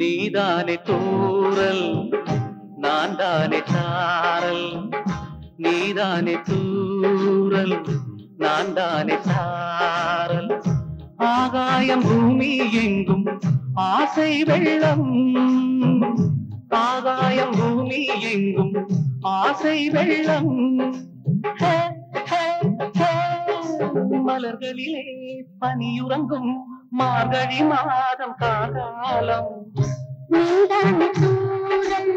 நீதானே தூறல் நான் தானே சாரல், நீதானே தூறல் நான் தானே சாரல், ஆகாயம் பூமி எங்கும் ஆசை வெள்ளம், ஆகாயம் பூமி எங்கும் ஆசை வெள்ளம், மலர்களிலே பனியுறங்கும் மார்கழி மாதம் காலம். நீதானே தூறல்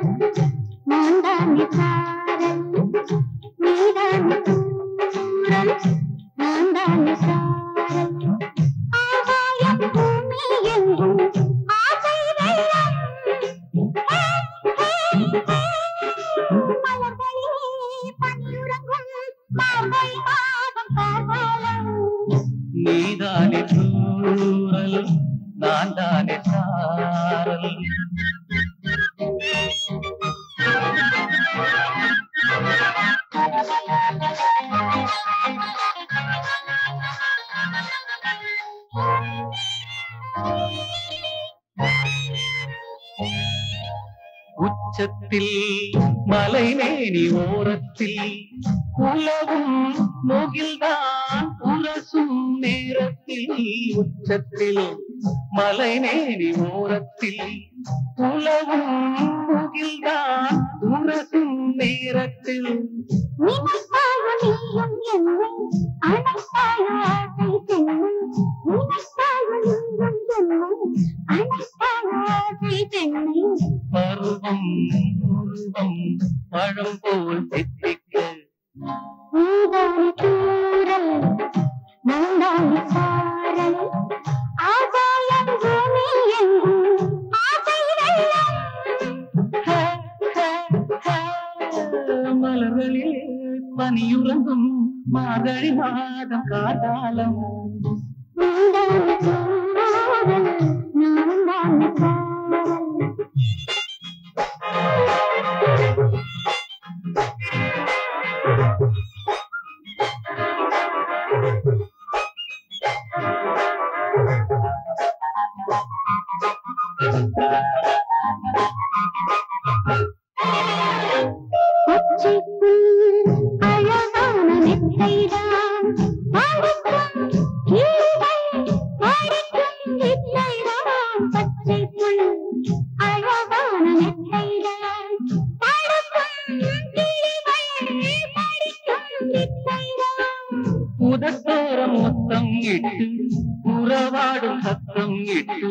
நான் தானே சாரல், நீதானே தூறல் நான் தானே சாரல், ஆகாயம் பூமி எங்கும் ஆசை வெள்ளம், மலர்களிலே பனியுறங்கும் மார்கழி மாதம் காலம். நீதானே தூறல் நான் தானே சாரல். உச்சத்தில் மலைமேனி ஓரத்தில் உலகும் முகில்தான் உரசும் நேரத்தில், உச்சத்தில் மலைமேனி ஓரத்தில் உலகும் முகில்தான் உரசும் நேரத்தில், நினைத்தாயோ நீயும் என்னை அணைத்தாயோ ஆசை தென்னை, நினைத்தாயோ நீயும் என்னை அணைத்தாயோ ஆசை தென்னை, பருவம் உருவம் பழம் போல் தித்திக்க. நீதானே தூறல் நான் தானே சாரல், ஆகாயம் பூமி எங்கும் ஆசை வெள்ளம், மலர்களிலே பனியுறங்கும் மார்கழி மாதம் காலம். நீதானே தூறல் நான் தானே சாரல். பச்சைப்புல் அழகான மெத்தைதான் பாடிக்கும் கிளிகள் பாடிக்கும் வித்தைதான், பச்சைப்புல் அழகான மெத்தைதான் பாடிக்கும் கிளிகள் பாடிக்கும் வித்தைதான், உதட்டோரம் மொத்தம் இட்டு உறவாடும் சத்தம் இட்டு,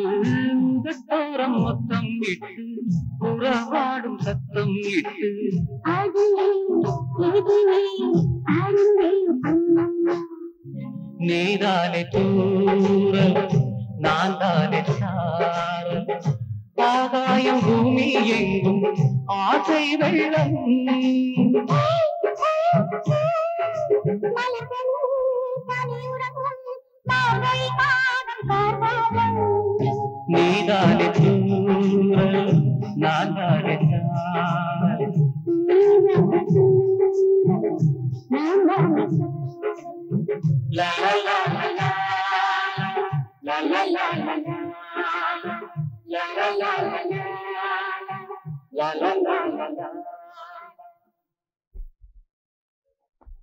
உதட்டோரம் மொத்தம் இட்டு உறவாடும் சத்தம் இட்டு, அதுவே இதுவே அரும்பே அம்மம்மா. நீதானே தூறல் நான் தானே சாரல், ஆகாயம் பூமி எங்கும் ஆசை வெள்ளம், நீதானே தூறல் நான் தானே சாரல். நான் தானே La la la.